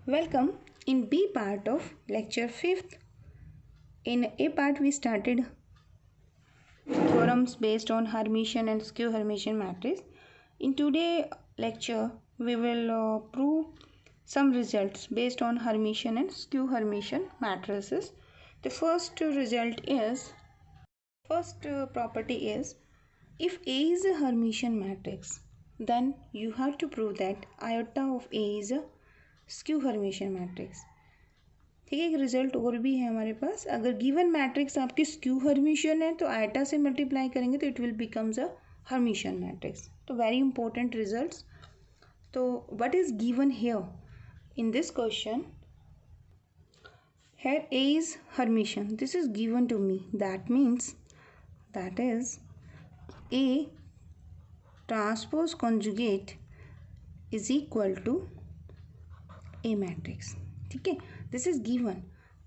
Welcome in B part of lecture 5th. In A part we started theorems based on Hermitian and skew Hermitian matrix. In today's lecture we will prove some results based on Hermitian and skew Hermitian matrices. The first property is, if A is a Hermitian matrix, then you have to prove that iota of A is a skew Hermitian matrix. ठीक है, एक result और भी है हमारे पास. अगर given matrix आपकी स्क्यू हर्मिशियन है तो आयटा से मल्टीप्लाई करेंगे तो it will becomes a Hermitian matrix. तो वेरी इंपॉर्टेंट रिजल्ट्स. तो what is given here in this question? Here A is Hermitian. This is given to me. That means that is A transpose conjugate is equal to A matrix. ठीक है, this is given.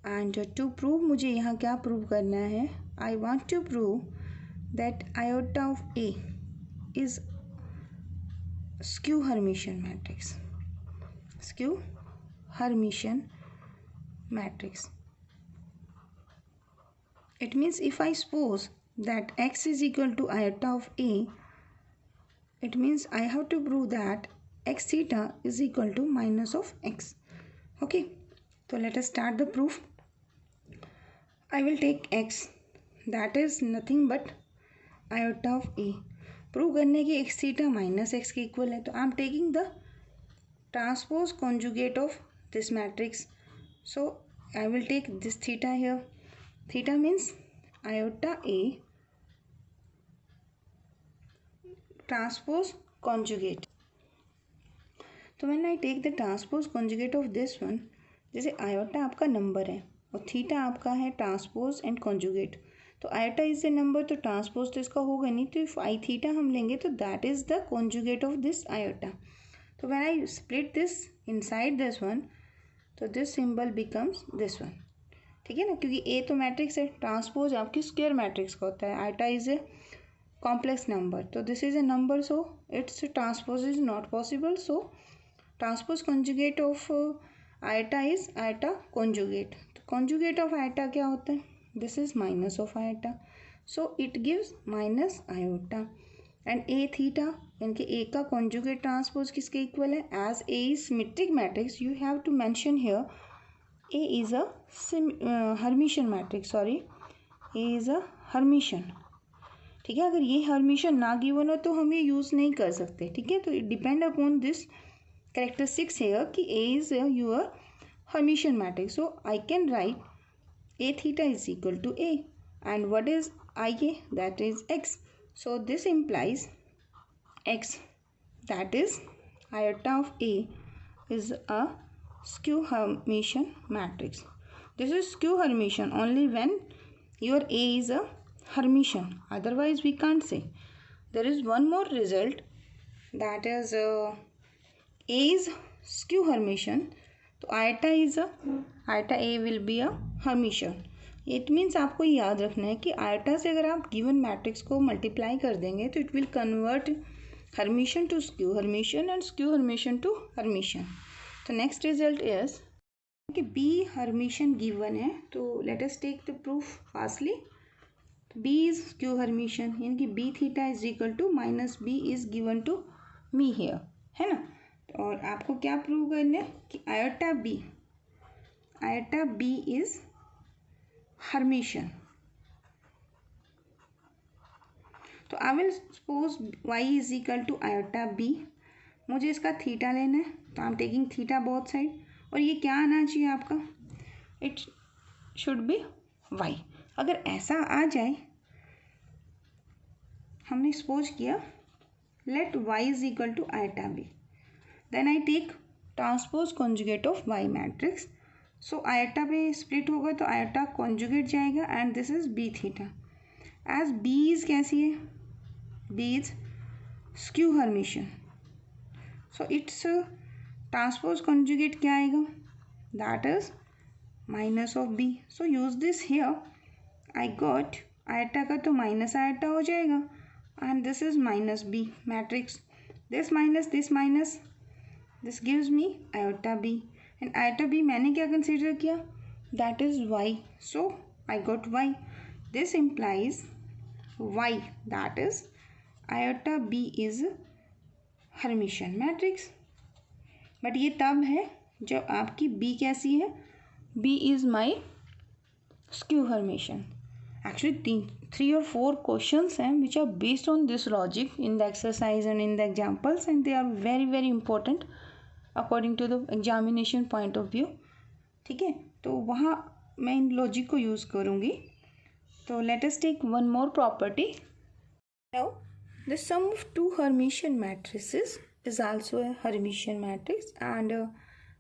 And to prove मुझे यहाँ क्या prove करना है? I want to prove that iota of A is skew Hermitian matrix. Skew Hermitian matrix. It means if I suppose that x is equal to iota of a, it means I have to prove that x theta is equal to minus of x. Okay, so let us start the proof. I will take x, that is nothing but iota of a. Prove करने की x theta minus x के equal है, तो I am taking the transpose conjugate of this matrix. So I will take this theta here. Theta means iota a transpose conjugate. तो when I take the transpose conjugate of this one, जैसे iota आपका number है और theta आपका है transpose and conjugate. तो iota is a number, तो transpose तो इसका होगा नहीं. तो इफ आई थीटा हम लेंगे तो that is the conjugate of this iota. तो when I split this inside this one, तो this symbol becomes this one. ठीक है ना, क्योंकि ए तो मैट्रिक्स है, ट्रांसपोज आपकी स्क्वायर मैट्रिक्स का होता है. Iota is a complex number, तो this is a number, so it's transpose is not possible. So transpose conjugate of iota is iota conjugate. तो कॉन्जुगेट ऑफ आयोटा क्या होता है? This is minus of iota, so it gives minus iota. And A theta यानी कि A का conjugate transpose किसके equal है? As A is symmetric matrix, you have to mention here A is a Hermitian matrix. Sorry, A is a Hermitian. ठीक है, अगर ये Hermitian ना गिवन हो तो हम ये यूज़ नहीं कर सकते. ठीक है, तो it depend upon this characteristics here कि A is your Hermitian matrix. So I can write A theta is equal to A, and what is IA? That is x. So this implies x, that is iota of A is a skew Hermitian matrix. This is skew Hermitian only when your A is a Hermitian, otherwise we can't say. There is one more result, that is A is skew Hermitian, तो iota A will be a Hermitian. It means आपको याद रखना है कि iota से अगर आप given matrix को मल्टीप्लाई कर देंगे तो it will convert Hermitian to skew Hermitian and skew Hermitian to Hermitian. तो नेक्स्ट रिजल्ट इज कि बी हर्मिशियन गिवन है. तो let us take the proof fastly. B is skew Hermitian यानी कि B theta is equal to minus B is given to me here, है ना. और आपको क्या प्रूव करना है कि आयोटा बी इज हर्मिशियन. तो I will suppose Y is equal to iota B. मुझे इसका थीटा लेना है, तो I am taking theta both side. और ये क्या आना चाहिए आपका? It should be Y. अगर ऐसा आ जाए, हमने सपोज किया let Y is equal to iota B, then I take transpose conjugate of Y matrix. So iota पे स्प्लिट होगा तो आयोटा कॉन्जुगेट जाएगा and this is B theta. As B is कैसी है? B is skew Hermitian, so it's transpose conjugate क्या आएगा? That is minus of B. So use this here. I got iota का तो minus iota हो जाएगा and this is minus B matrix. This minus this gives me iota b, and iota B मैंने क्या consider किया, that is Y, so I got Y. This implies Y, that is iota B is Hermitian matrix. But ये तब है जब आपकी B कैसी है, B is my skew Hermitian. Actually 3 or 4 questions हैं which are based on this logic in the exercise and in the examples, and they are very very important according to the examination point of view. ठीक है, तो वहाँ मैं इन logic को use करूँगी. तो let us take one more property. Now the sum of 2 Hermitian matrices is also a Hermitian matrix, and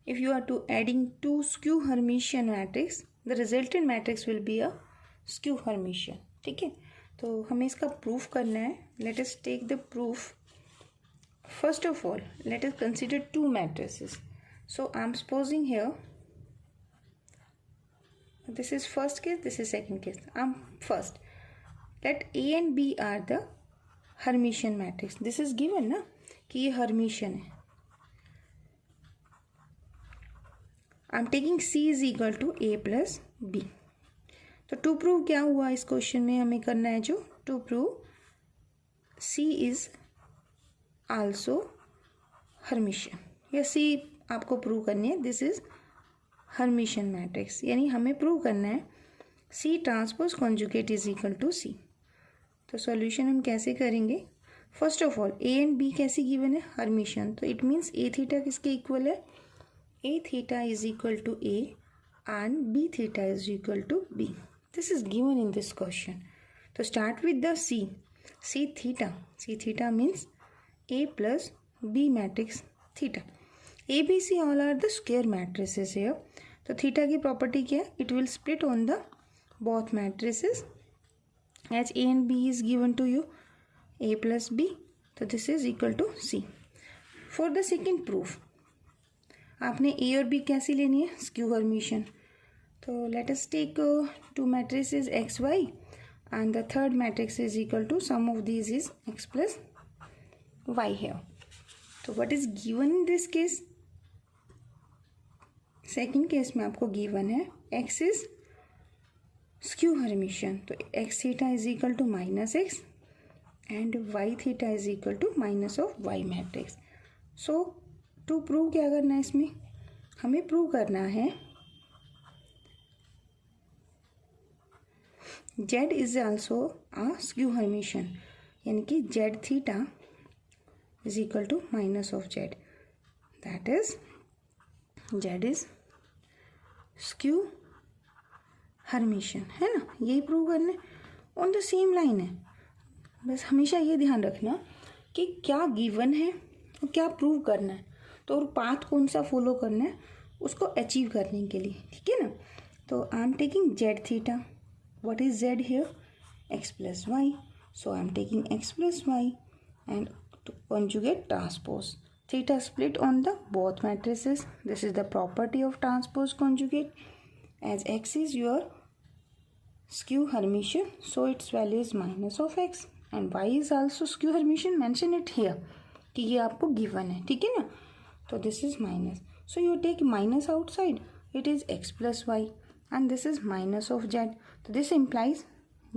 if you are to adding 2 skew Hermitian matrix, the resultant matrix will be a skew Hermitian. ठीक है, तो हमें इसका proof करना है. Let us take the proof. First of all let us consider 2 matrices. So I am supposing here this is first case, this is second case. I am first, let A and B are the Hermitian matrix. This is given ना कि ये Hermitian है. I am taking C is equal to A plus B. तो to prove क्या हुआ इस question में हमें करना है, जो to prove C is also Hermitian, या सी आपको प्रूव करनी है दिस इज हर्मिशियन मैट्रिक्स. यानी हमें प्रूव करना है C transpose conjugate is equal to C. तो सॉल्यूशन हम कैसे करेंगे. First of all A and B कैसी गिवन है, हर्मिशियन. तो इट मीन्स ए थीटा किसके इक्वल है, A theta is equal to A and B theta is equal to B. This is given in this question. So start with the C. C theta. C theta means A plus B matrix theta. A, B, C all are the square matrices here. तो theta की property क्या है? It will split on the both matrices as A and B is given to you. A plus B. So this is equal to C. For the second proof, आपने A और B कैसी लेनी है, skew Hermitian. So let us take 2 matrices x, y, and the third matrix is equal to sum of these is x plus y here. So what is given in this case? Second case में आपको given है x is skew Hermitian. तो x theta is equal to minus x and y theta is equal to minus of y matrix. So to prove क्या करना है इसमें, हमें prove करना है Z is also a skew Hermitian. यानी कि Z theta is equal to minus of Z. That is Z is skew Hermitian, है ना. यही प्रूव करना है. ऑन द सेम लाइन है. बस हमेशा ये ध्यान रखना कि क्या गिवन है और क्या प्रूव करना है, तो और पाथ कौन सा फॉलो करना है उसको अचीव करने के लिए. ठीक है ना. तो I am taking Z theta. What is Z here? X plus y. So I am taking x plus y and to conjugate transpose. Theta split on the both matrices. This is the property of transpose conjugate. As x is your skew Hermitian, so its value is minus of x. And y is also skew Hermitian. Mention it here कि ये आपको given है. ठीक है ना. तो this is minus. So you take minus outside. It is x plus y. And this is minus of Z. So this implies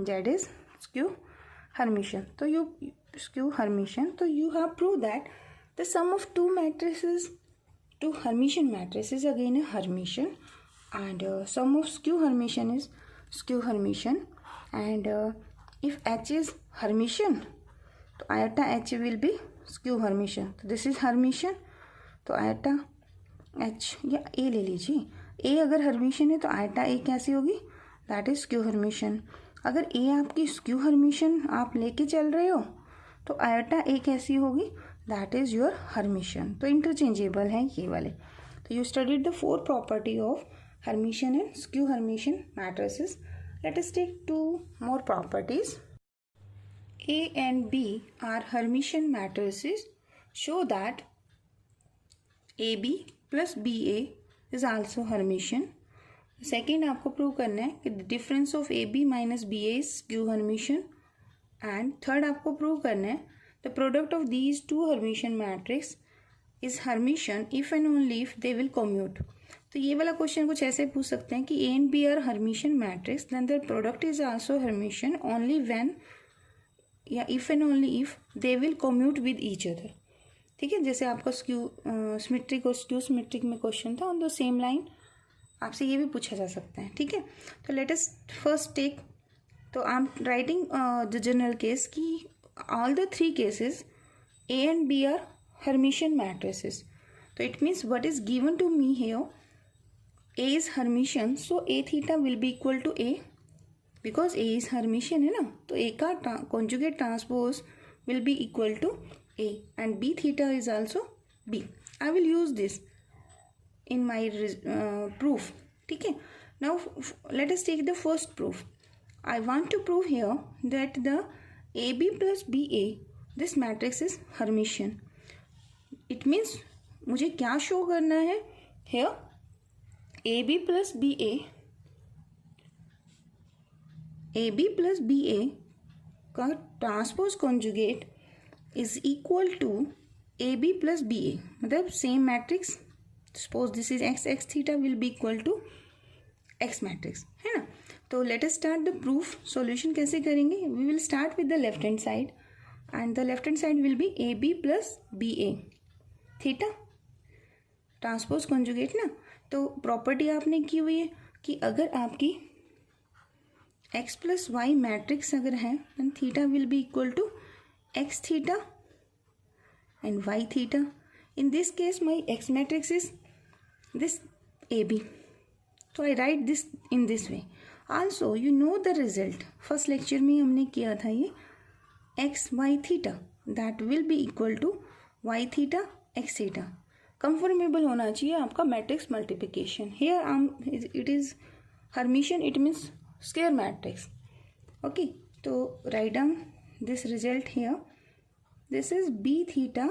Z is skew Hermitian. So you skew Hermitian. So you have proved that the sum of 2 matrices, 2 Hermitian matrices again a Hermitian, and sum of skew Hermitian is skew Hermitian. And if H is Hermitian, तो iota H will be skew Hermitian. So this is Hermitian. तो iota H या A ले लीजिए. ए अगर Hermitian है तो eta A कैसी होगी, दैट इज स्क्यू हर्मिशियन. अगर ए आपकी स्क्यू हर्मिशियन आप लेके चल रहे हो तो आयटा ए कैसी होगी, दैट इज योर हर्मिशियन. तो इंटरचेंजेबल है ये वाले. तो you studied the 4 property of Hermitian and skew Hermitian matrices. Let us take 2 more properties. A and B are Hermitian matrices. Show that A B plus B A is also Hermitian. Second आपको prove करना है कि difference of A B minus B A is skew Hermitian. And third आपको prove करना है the product of these 2 Hermitian matrix is Hermitian if and only if they will commute. तो ये वाला क्वेश्चन कुछ ऐसे पूछ सकते हैं कि A and B are Hermitian matrix, then their product is also Hermitian only when या if and only if they will commute with each other. ठीक है, जैसे आपका स्क्यू सिमेट्रिक और स्क्यू सिमेट्रिक में क्वेश्चन था ऑन द सेम लाइन, आपसे ये भी पूछा जा सकता है। ठीक है, तो लेट अस फर्स्ट टेक, तो I am writing the general case कि all the three cases A and B are Hermitian matrices. तो it means what is given to me here, A is Hermitian, so A theta will be equal to A, because A is Hermitian है ना, तो A का conjugate transpose will be equal to a and b theta is also b. I will use this in my proof. ठीक है, now let us take the first proof. I want to prove here that the AB plus BA, this matrix is Hermitian. It means मुझे क्या show करना है here, AB plus BA का transpose conjugate is equal to AB plus BA, मतलब same matrix, suppose this is x, x theta will be equal to x matrix, है ना। तो let us start the proof. Solution कैसे करेंगे, we will start with the left hand side and the left hand side will be AB plus BA theta transpose conjugate ना। तो property आपने की हुई है कि अगर आपकी x प्लस वाई मैट्रिक्स अगर है, then theta will be equal to x theta and y theta. In this case my x matrix is this AB, so I write this in this way. Also you know the result, first lecture में हमने किया था ये x y theta that will be equal to y theta x theta. Conformable होना चाहिए आपका matrix multiplication. Here it is Hermitian, it means square matrix. Okay, तो right down this result here, this is B theta,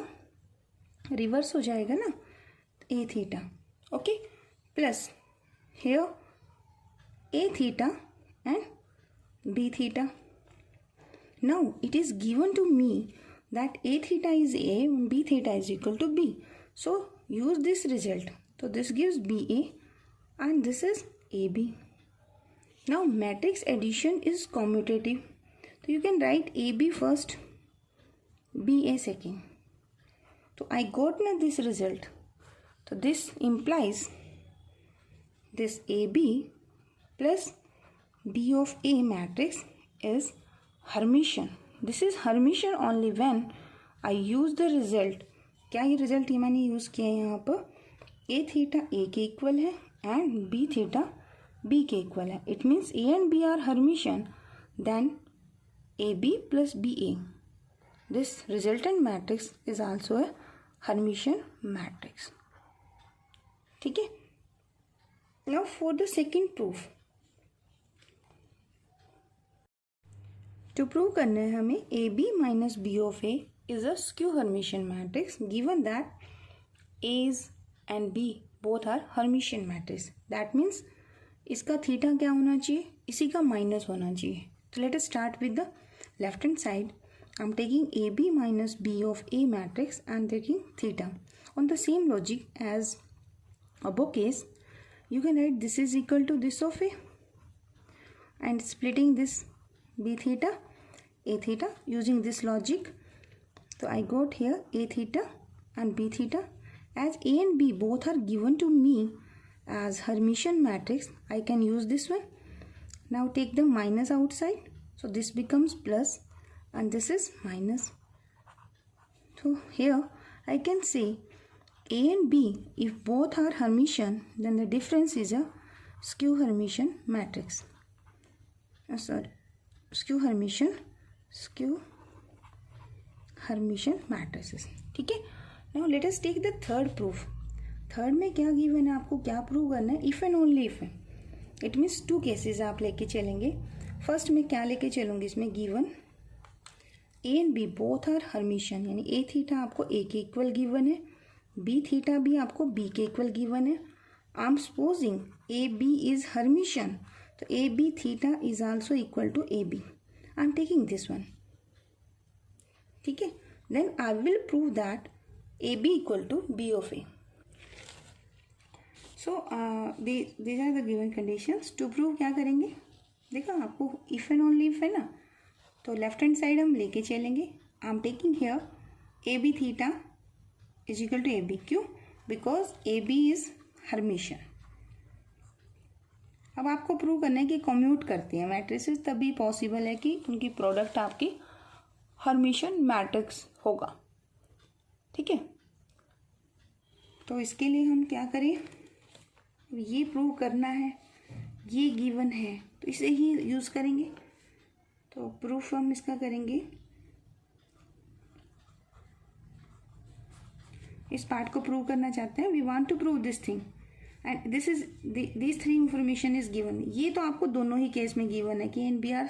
reverse हो जाएगा ना A theta, okay, plus here A theta and B theta. Now it is given to me that A theta is A and b theta is equal to b, so use this result. So this gives BA and this is AB. Now matrix addition is commutative, so you can write AB first, BA second. So I got now this result. So this implies this AB plus B of A matrix is Hermitian. This is Hermitian only when I use the result. क्या ये result ये मैंने use किया है यहाँ पर, ए theta A के equal है एंड बी थीटा बी के इक्वल है। It means A and B are Hermitian, then A B plus B A, this resultant matrix is also a Hermitian matrix. ठीक है, now for the second proof, to prove करना है हमें A B minus B of A is a skew Hermitian matrix given that A's and B both are Hermitian matrix. That means इसका theta क्या होना चाहिए, इसी का माइनस होना चाहिए। तो let us start with the left hand side. I am taking A B minus B of A matrix and taking theta on the same logic as above case. You can write this is equal to this of A and splitting this B theta A theta using this logic. So I got here A theta and B theta. As A and B both are given to me as Hermitian matrix, I can use this one. Now take the minus outside. So this becomes plus and this is minus. So here I can say A and B, if both are Hermitian, then the difference is a skew Hermitian matrix. Skew Hermitian matrices. ठीक है, now let us take the third proof. Third में क्या given है, आपको क्या prove करना है, if and only if है। इट मीन्स टू केसेस आप लेके चलेंगे। फर्स्ट में क्या लेके चलूँगी, इसमें given A and B both are Hermitian, यानी ए थीटा आपको ए के इक्वल गिवन है, बी थीटा भी आपको बी के इक्वल गिवन है। I am supposing A B is Hermitian, तो A B theta is also equal to A B. I am taking this one. ठीक है, then I will prove that A B equal to B of A. So these are the given conditions. To prove क्या करेंगे, देखा आपको if and only if है ना, तो left hand side हम लेके चलेंगे. I am taking here A B theta is equal to A B. क्यों? Because A B is Hermitian. अब आपको प्रूव करना है कि कम्यूट करती हैं मैट्रिसेस, तभी पॉसिबल है कि उनकी प्रोडक्ट आपकी हर्मिशियन मैट्रिक्स होगा. ठीक है, तो इसके लिए हम क्या करें, ये प्रूव करना है, ये गिवन है तो इसे ही यूज़ करेंगे. तो प्रूफ हम इसका करेंगे, इस पार्ट को प्रूव करना चाहते हैं. We want to prove this thing and this is this three information is given. ये तो आपको दोनों ही केस में गिवन है कि and B are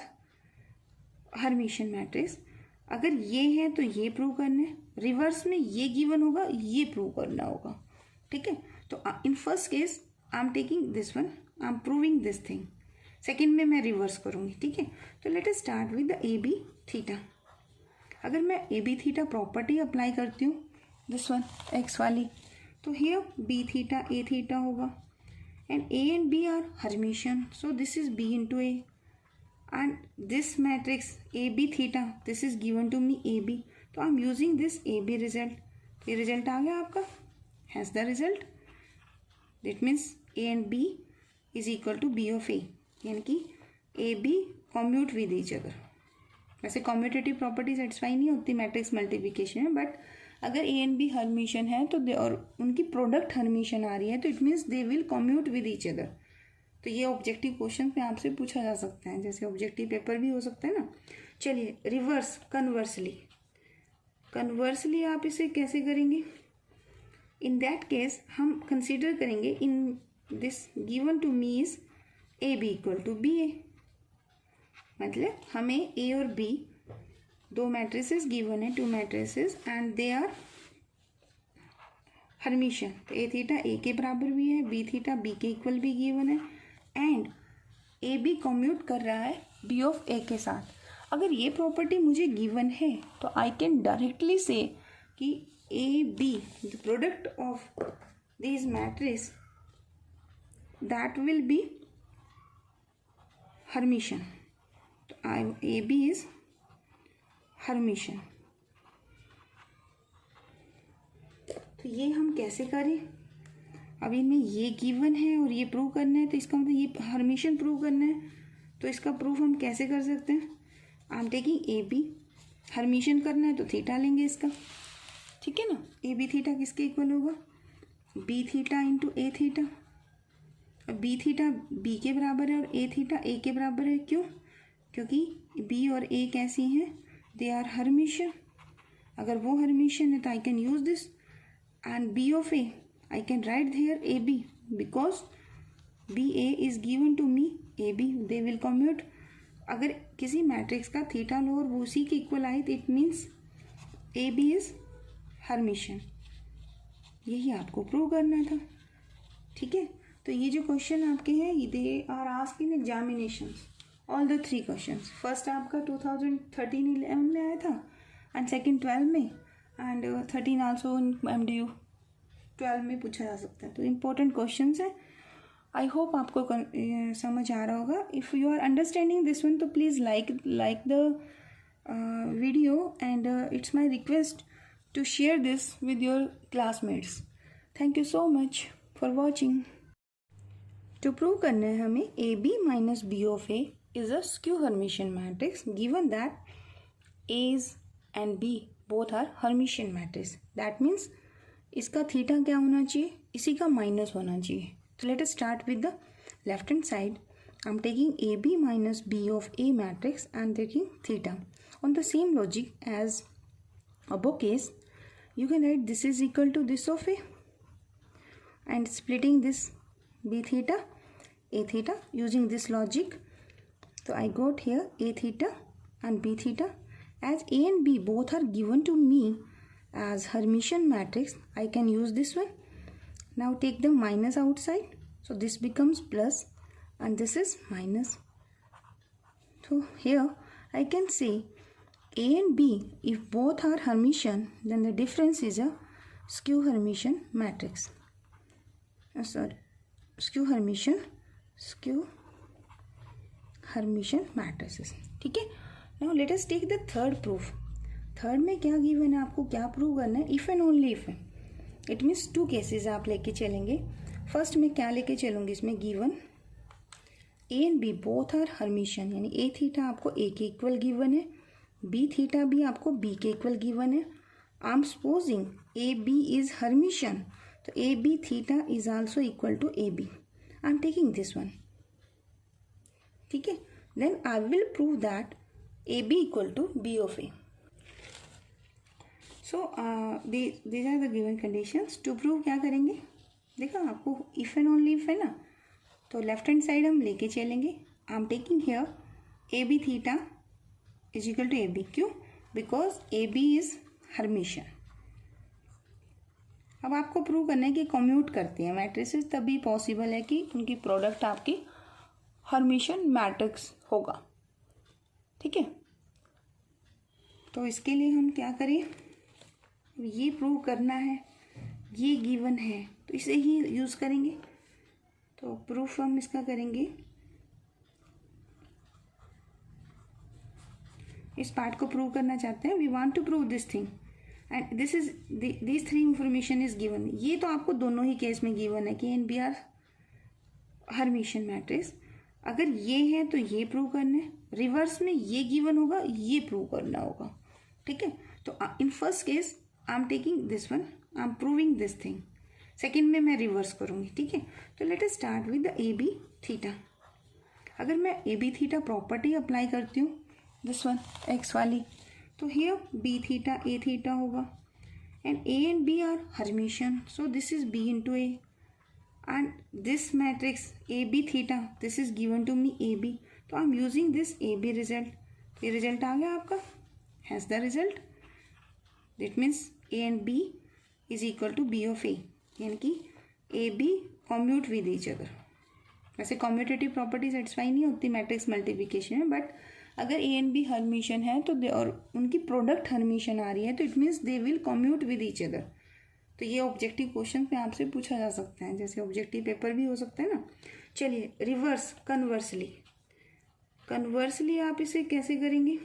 Hermitian matrix. अगर ये है तो ये प्रूव करना है, रिवर्स में ये गिवन होगा, ये प्रूव करना होगा. ठीक है, तो in first case I am taking this one, I am proving this thing. Second में मैं रिवर्स करूँगी. ठीक है, तो let us start with the A B theta. अगर मैं A B theta property apply करती हूँ, दिस वन एक्स वाली, तो here B theta A theta होगा and A and B are Hermitian. So this is B into A and this matrix A B theta this is given to me A B. तो I am using this A B result. ये result आ गया आपका, has the result. That means A and B is equal to B of A, यानी कि A B commute with each other. वैसे commutative property satisfy नहीं होती matrix multiplication में, बट अगर ए एंड बी हर्मिशियन है तो दे और उनकी प्रोडक्ट हर्मिशियन आ रही है तो it means they will commute with each other. तो ये ऑब्जेक्टिव क्वेश्चन में आपसे पूछा जा सकता है, जैसे ऑब्जेक्टिव पेपर भी हो सकता है ना. चलिए रिवर्स कन्वर्सली आप इसे कैसे करेंगे. इन दैट केस हम कंसिडर करेंगे in this given to me is A B equal to B A. मतलब हमें ए और बी दो मैट्रिसेस गिवन है, two matrices and they are Hermitian. तो ए थीटा ए के बराबर भी है, बी थीटा बी के इक्वल भी गिवन है एंड ए बी कम्यूट कर रहा है बी ऑफ ए के साथ. अगर ये प्रॉपर्टी मुझे गिवन है तो आई कैन डायरेक्टली से कि A be the product of this matrix that will be Hermitian. तो ए बी इज हर्मिशियन. तो ये हम कैसे करें, अभी में ये गिवन है और ये प्रूव करना है, तो इसका मतलब ये हर्मिशियन प्रूव करना है. तो इसका प्रूफ हम कैसे कर सकते हैं. I am taking A B, Hermitian करना है तो थीटा लेंगे इसका. ठीक है ना, ए बी थीटा किसके इक्वल होगा, B theta into A theta. B theta B के बराबर है और ए थीटा ए के बराबर है. क्यों? क्योंकि बी और ए कैसी हैं, दे आर हर्मिशियन. अगर वो हर्मिशियन है तो I can use this and B of A I can write here A B because B A is given to me A B, they will commute. अगर किसी matrix का theta लो और वो उसी के इक्वल आए तो it means A B is Hermitian. यही आपको प्रूव करना था. ठीक है, तो ये जो क्वेश्चन आपके हैं they are asked in examinations, all the three questions. First आपका 2013-11 में आया था एंड सेकंड 12 में एंड 13 आल्सो इन MDU 12 में पूछा जा सकता है. तो इम्पोर्टेंट क्वेश्चंस है. आई होप आपको समझ आ रहा होगा. If you are understanding this one तो please like the video and it's my request to share this with your classmates. Thank you so much for watching. To prove करना है हमें AB minus B of A is a skew Hermitian matrix given that A's and B both are Hermitian matrix. That means इसका theta क्या होना चाहिए, इसी का minus होना चाहिए. So let us start with the left hand side. I'm taking AB minus B of A matrix and taking theta. On the same logic as above case, you can write this is equal to this of A and splitting this B theta A theta using this logic. So I got here A theta and B theta. As A and B both are given to me as Hermitian matrix, I can use this one. Now take the minus outside, so this becomes plus and this is minus. So here I can say A and B, if both are Hermitian, then the difference is a skew Hermitian matrix. Skew Hermitian matrices. ठीक है, now let us take the third proof. Third में क्या given है, आपको क्या prove करना है, if and only if है। इट मीन्स टू केसेस आप लेके चलेंगे। फर्स्ट में क्या लेके चलूँगी, इसमें given A and B both are Hermitian, यानी ए थीटा आपको ए के इक्वल गिवन है, बी थीटा भी आपको बी के इक्वल गिवन है। I am supposing A B is Hermitian, तो A B theta is also equal to A B. I am taking this one. ठीक है, then I will prove that A B equal to B of A. So these are the given conditions. To prove क्या करेंगे, देखा आपको if and only if है ना, तो left hand side हम लेके चलेंगे। I am taking here A B theta is equal to A B. क्यों, because A B is Hermitian. अब आपको प्रूव करना है कि कम्यूट करते हैं मैट्रिसेस, तभी पॉसिबल है कि उनकी प्रोडक्ट आपकी हर्मिशन मैट्रिक्स होगा। ठीक है, तो इसके लिए हम क्या करें, ये प्रूव करना है, ये गिवन है तो इसे ही यूज़ करेंगे। तो प्रूफ हम इसका करेंगे, इस पार्ट को प्रूव करना चाहते हैं। We want to prove this thing and this is this three information is given. ये तो आपको दोनों ही केस में गिवन है कि and B are Hermitian matrix. अगर ये है तो ये प्रूव करना है, रिवर्स में ये गिवन होगा, ये प्रूव करना होगा। ठीक है, तो in first case I am taking this one, I am proving this thing. Second में मैं रिवर्स करूँगी। ठीक है, तो let us start with the A B theta. अगर मैं A B theta property apply करती हूँ, दिस वन एक्स वाली, तो here B theta A theta होगा and A and B are Hermitian, so this is B into A and this matrix A B theta this is given to me A B, तो I am using this A B result. ये result आ गया आपका, has the result, that means A and B is equal to B of A, यानी कि A B commute with each other. वैसे commutative property satisfy नहीं होती matrix multiplication में, बट अगर ए एंड बी हर्मिशन है तो और उनकी प्रोडक्ट हर्मिशन आ रही है तो it means they will commute with each other. तो ये ऑब्जेक्टिव क्वेश्चन में आपसे पूछा जा सकता है, जैसे ऑब्जेक्टिव पेपर भी हो सकता है ना। चलिए रिवर्स कन्वर्सली आप इसे कैसे करेंगे,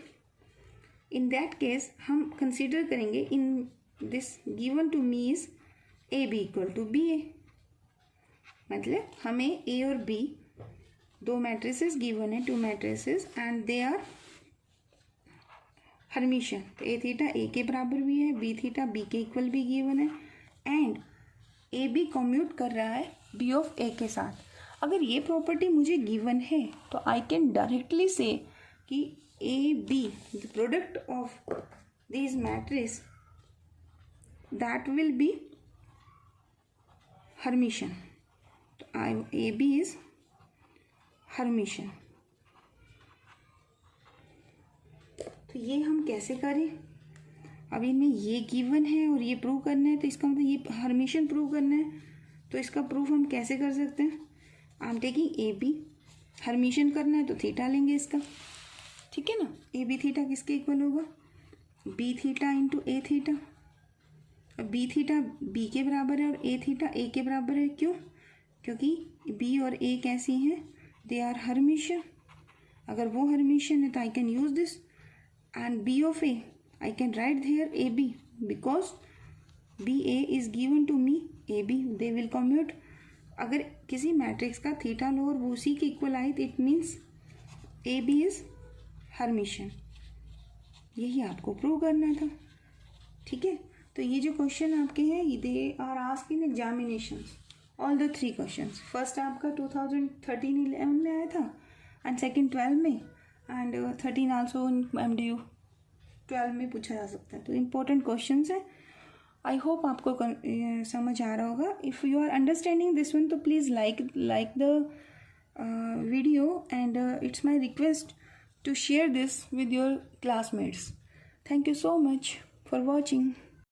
इन दैट केस हम कंसीडर करेंगे in this given to me is A B equal to B A, मतलब हमें ए और बी दो मैट्रिसेस गिवन है, two matrices and they are Hermitian. तो ए थीटा ए के बराबर भी है, बी थीटा बी के इक्वल भी गिवन है एंड ए बी कम्यूट कर रहा है बी ऑफ ए के साथ। अगर ये प्रॉपर्टी मुझे गिवन है तो आई कैन डायरेक्टली से कि A be the product of this matrix that will be Hermitian. तो ए बी इज हर्मिशन। तो ये हम कैसे करें, अब इनमें ये गिवन है और ये प्रूव करना है, तो इसका मतलब ये हर्मिशन प्रूव करना है, तो इसका प्रूफ हम कैसे कर सकते हैं। I am taking A B, Hermitian करना है तो थीटा लेंगे इसका। ठीक है ना, ए बी थीटा किसके इक्वल होगा, B theta into A theta. B theta B के बराबर है और ए थीटा ए के बराबर है। क्यों, क्योंकि बी और ए कैसी हैं, दे आर हर्मिशन। अगर वो हर्मिशन है तो I can use this and B of A I can write here AB because BA is given to me AB, they will commute। अगर किसी मैट्रिक्स का थीटा लो और वो उसी के इक्वल आए तो it means AB is Hermitian. यही आपको प्रूव करना था। ठीक है, तो ये जो क्वेश्चन आपके हैं they are asked in examinations, all the three questions. First आपका 2013-11 में आया था एंड सेकंड 12 में एंड 13 आल्सो इन MDU 12 में पूछा जा सकता है। तो इम्पोर्टेंट क्वेश्चंस है, आई होप आपको समझ आ रहा होगा। If you are understanding this one तो please like the video and it's my request to share this with your classmates. Thank you so much for watching.